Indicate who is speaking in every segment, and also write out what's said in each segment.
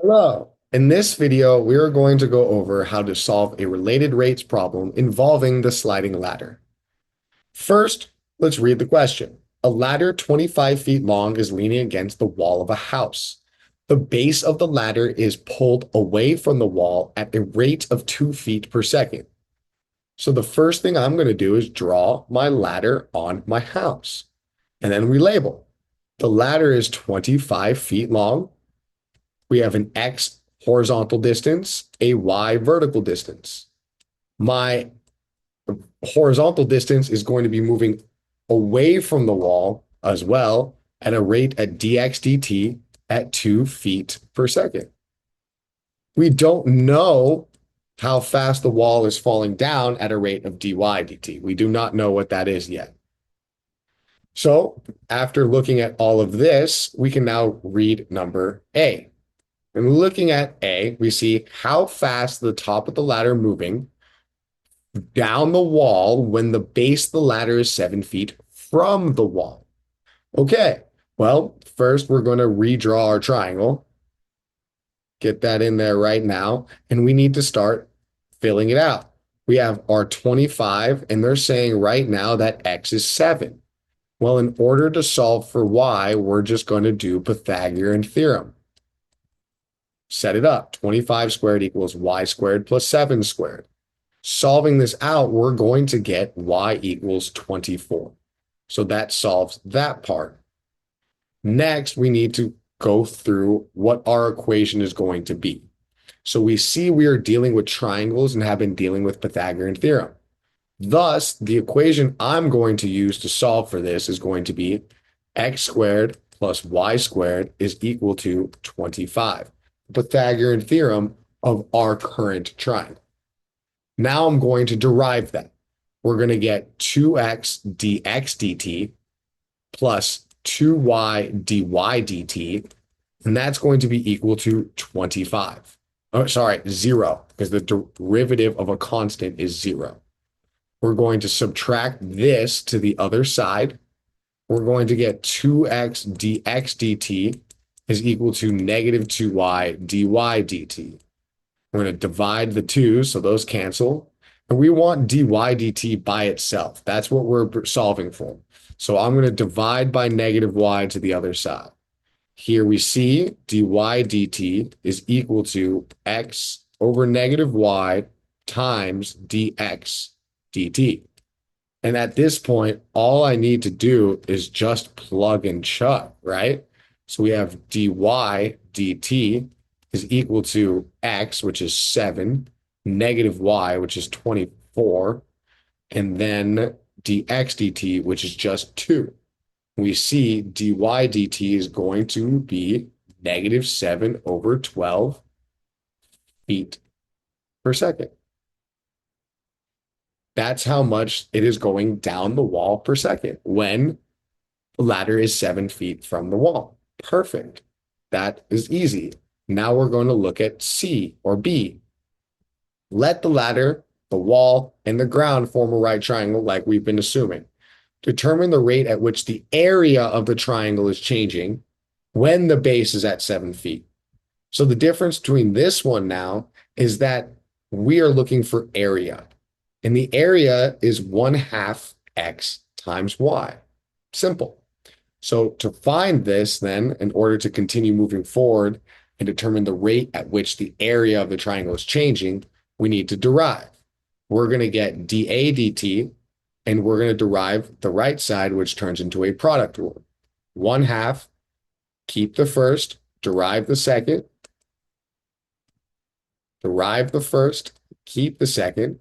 Speaker 1: Hello. In this video, we are going to go over how to solve a related rates problem involving the sliding ladder. First, let's read the question. A ladder 25 feet long is leaning against the wall of a house. The base of the ladder is pulled away from the wall at a rate of 2 feet per second. So the first thing I'm going to do is draw my ladder on my house. And then we label. The ladder is 25 feet long. We have an X horizontal distance, a Y vertical distance. My horizontal distance is going to be moving away from the wall as well at a rate at dx dt at 2 feet per second. We don't know how fast the wall is falling down at a rate of dy dt. We do not know what that is yet. So after looking at all of this, we can now read number A. And looking at A, we see how fast the top of the ladder moving down the wall when the base of the ladder is 7 feet from the wall. Okay, well, first we're going to redraw our triangle. Get that in there right now. And we need to start filling it out. We have our 25, and they're saying right now that X is 7. Well, in order to solve for Y, we're just going to do Pythagorean Theorem. Set it up. 25 squared equals Y squared plus 7 squared. Solving this out, we're going to get Y equals 24. So that solves that part. Next, we need to go through what our equation is going to be. So we see we are dealing with triangles and have been dealing with Pythagorean theorem. Thus, the equation I'm going to use to solve for this is going to be x squared plus y squared is equal to 25. Pythagorean theorem of our current triangle. Now I'm going to derive that. We're going to get 2x dx dt plus 2y dy dt, and that's going to be equal to 25. Oh, sorry, 0, because the derivative of a constant is 0. We're going to subtract this to the other side. We're going to get 2x dx dt is equal to negative 2y dy dt. We're going to divide the two, so those cancel. And we want dy dt by itself. That's what we're solving for. So I'm going to divide by negative y to the other side. Here we see dy dt is equal to x over negative y times dx dt. And at this point, all I need to do is just plug and chug, right? So we have dy dt is equal to x, which is 7, negative y, which is 24, and then dx dt, which is just 2. We see dy dt is going to be negative 7 over 12 feet per second. That's how much it is going down the wall per second when the ladder is 7 feet from the wall. Perfect. That is easy. Now we're going to look at C or B. Let the ladder, the wall, and the ground form a right triangle like we've been assuming. Determine the rate at which the area of the triangle is changing when the base is at 7 feet. So the difference between this one now is that we are looking for area. And the area is 1/2 x times y. Simple. So to find this then, in order to continue moving forward and determine the rate at which the area of the triangle is changing, we need to derive. We're going to get dA dt, and we're going to derive the right side, which turns into a product rule. 1/2, keep the first, derive the second, derive the first, keep the second,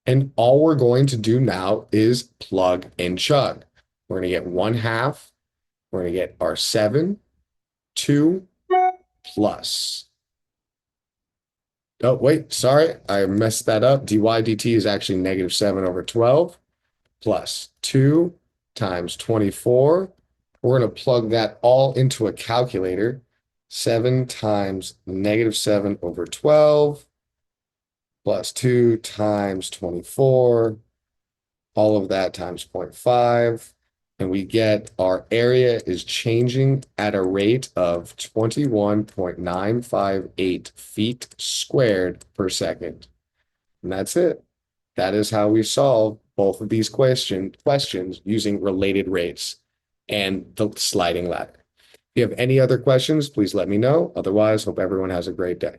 Speaker 1: and all we're going to do now is plug and chug. We're going to get 1/2, we're going to get our 7, 2, plus. Oh, wait, sorry, I messed that up. dy dt is actually negative 7 over 12 plus 2 times 24. We're going to plug that all into a calculator. 7 times negative 7 over 12 plus 2 times 24. All of that times 0.5. And we get our area is changing at a rate of 21.958 feet squared per second. And that's it. That is how we solve both of these questions using related rates and the sliding ladder. If you have any other questions, please let me know. Otherwise, hope everyone has a great day.